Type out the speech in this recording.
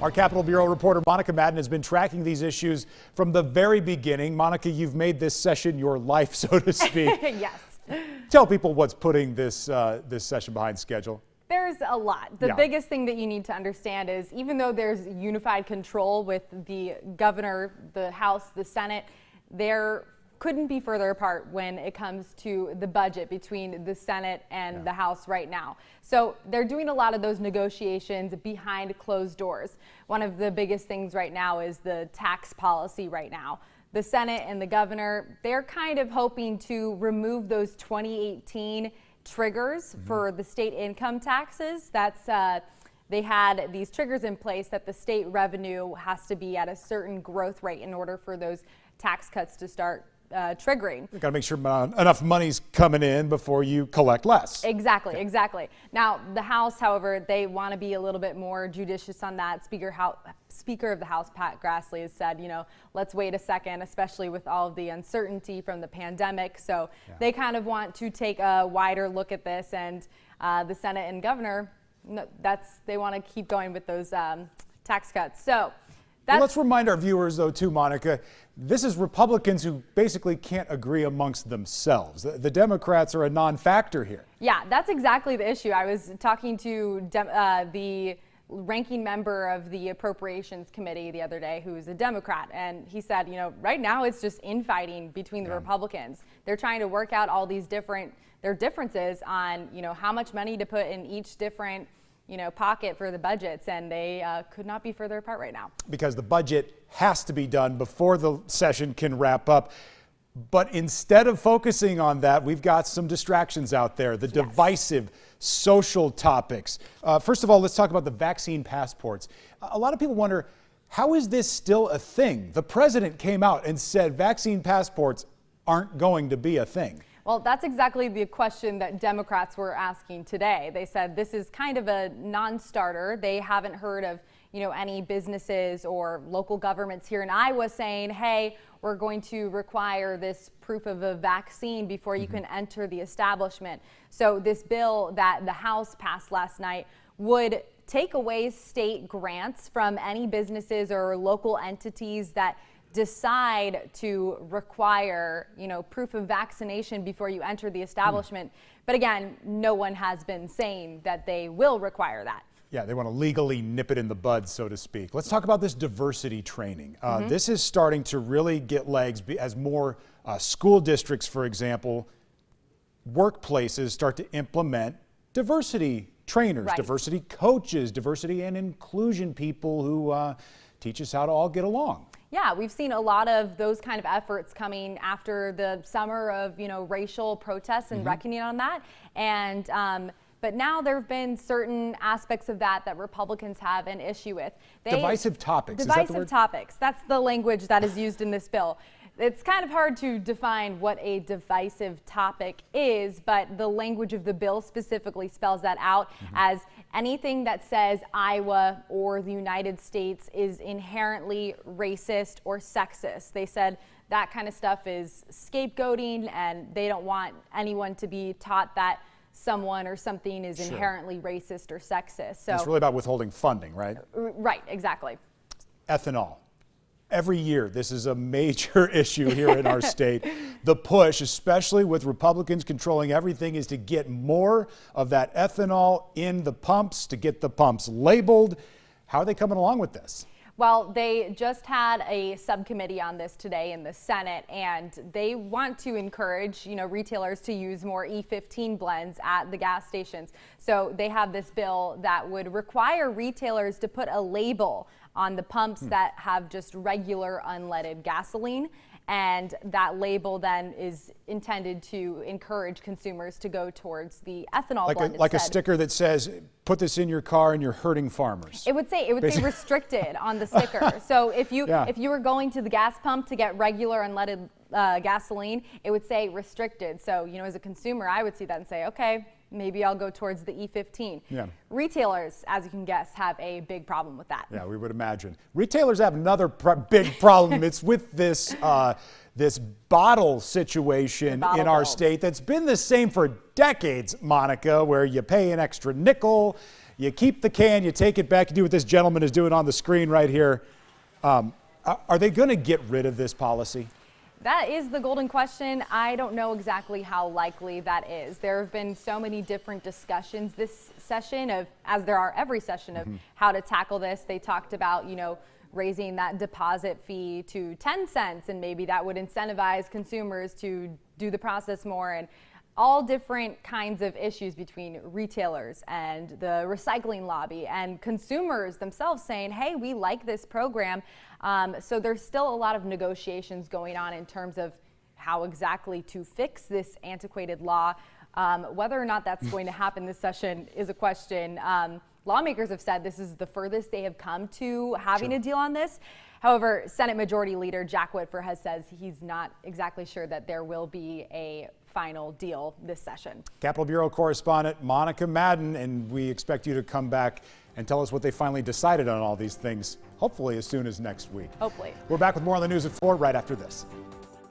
Our Capitol Bureau reporter Monica Madden has been tracking these issues from the very beginning. Monica, you've made this session your life, so to speak. Yes. Tell people what's putting this session behind schedule. There's a lot. The biggest thing that you need to understand is even though there's unified control with the governor, the House, the Senate, there couldn't be further apart when it comes to the budget between the Senate and the House right now. So they're doing a lot of those negotiations behind closed doors. One of the biggest things right now is the tax policy right now. The Senate and the governor, they're kind of hoping to remove those 2018 triggers for the state income taxes. That's they had these triggers in place that the state revenue has to be at a certain growth rate in order for those tax cuts to start triggering. You've got to make sure enough money's coming in before you collect less. Exactly, exactly. Now, the House, however, they want to be a little bit more judicious on that. Speaker of the House, Pat Grassley, has said, you know, let's wait a second, especially with all of the uncertainty from the pandemic. So they kind of want to take a wider look at this, and the Senate and governor, they want to keep going with those tax cuts. So well, let's remind our viewers, though, too, Monica, this is Republicans who basically can't agree amongst themselves. The Democrats are a non-factor here. Yeah, that's exactly the issue. I was talking to the ranking member of the Appropriations Committee the other day, who is a Democrat, and he said, you know, right now it's just infighting between the Republicans. They're trying to work out all these their differences on, you know, how much money to put in each different pocket for the budgets, and they could not be further apart right now. Because the budget has to be done before the session can wrap up. But instead of focusing on that, we've got some distractions out there, the divisive social topics. First of all, let's talk about the vaccine passports. A lot of people wonder, how is this still a thing? The president came out and said vaccine passports aren't going to be a thing. Well, that's exactly the question that Democrats were asking today. They said this is kind of a non-starter. They haven't heard of, any businesses or local governments here in Iowa saying, hey, we're going to require this proof of a vaccine before you can enter the establishment. So this bill that the House passed last night would take away state grants from any businesses or local entities that decide to require, proof of vaccination before you enter the establishment. But again, no one has been saying that they will require that. Yeah, they want to legally nip it in the bud, so to speak. Let's talk about this diversity training. This is starting to really get legs as more school districts, for example, workplaces start to implement diversity trainers, diversity coaches, diversity and inclusion people who teach us how to all get along. Yeah, we've seen a lot of those kind of efforts coming after the summer of, racial protests and reckoning on that. And but now there have been certain aspects of that Republicans have an issue with. Divisive topics. Divisive topics. That's the language that is used in this bill. It's kind of hard to define what a divisive topic is, but the language of the bill specifically spells that out as anything that says Iowa or the United States is inherently racist or sexist. They said that kind of stuff is scapegoating, and they don't want anyone to be taught that someone or something is inherently racist or sexist. So it's really about withholding funding, right? Right, exactly. Ethanol. Every year, this is a major issue here in our state. The push, especially with Republicans controlling everything, is to get more of that ethanol in the pumps, to get the pumps labeled. How are they coming along with this? Well, they just had a subcommittee on this today in the Senate, and they want to encourage, retailers to use more E15 blends at the gas stations. So they have this bill that would require retailers to put a label on the pumps that have just regular unleaded gasoline. And that label then is intended to encourage consumers to go towards the ethanol blend like instead. A sticker that says, put this in your car and you're hurting farmers. It would say restricted on the sticker. So if you were going to the gas pump to get regular unleaded gasoline, it would say restricted. So, as a consumer, I would see that and say, okay, maybe I'll go towards the E15. Yeah. Retailers, as you can guess, have a big problem with that. Yeah, we would imagine. Retailers have another big problem. It's with this this bottle situation in our state that's been the same for decades, Monica, where you pay an extra nickel, You keep the can, you take it back, you do what this gentleman is doing on the screen right here. Are they going to get rid of this policy? That is the golden question. I don't know exactly how likely that is. There have been so many different discussions this session of, as there are every session, of how to tackle this. They talked about, raising that deposit fee to 10 cents, and maybe that would incentivize consumers to do the process more, and all different kinds of issues between retailers and the recycling lobby and consumers themselves saying, hey, we like this program. So there's still a lot of negotiations going on in terms of how exactly to fix this antiquated law. Whether or not that's going to happen this session is a question. Lawmakers have said this is the furthest they have come to having a deal on this. However, Senate Majority Leader Jack Whitford has said he's not exactly sure that there will be a final deal this session. Capitol Bureau correspondent Monica Madden, and we expect you to come back and tell us what they finally decided on all these things, hopefully as soon as next week. Hopefully. We're back with more on the News at 4 right after this.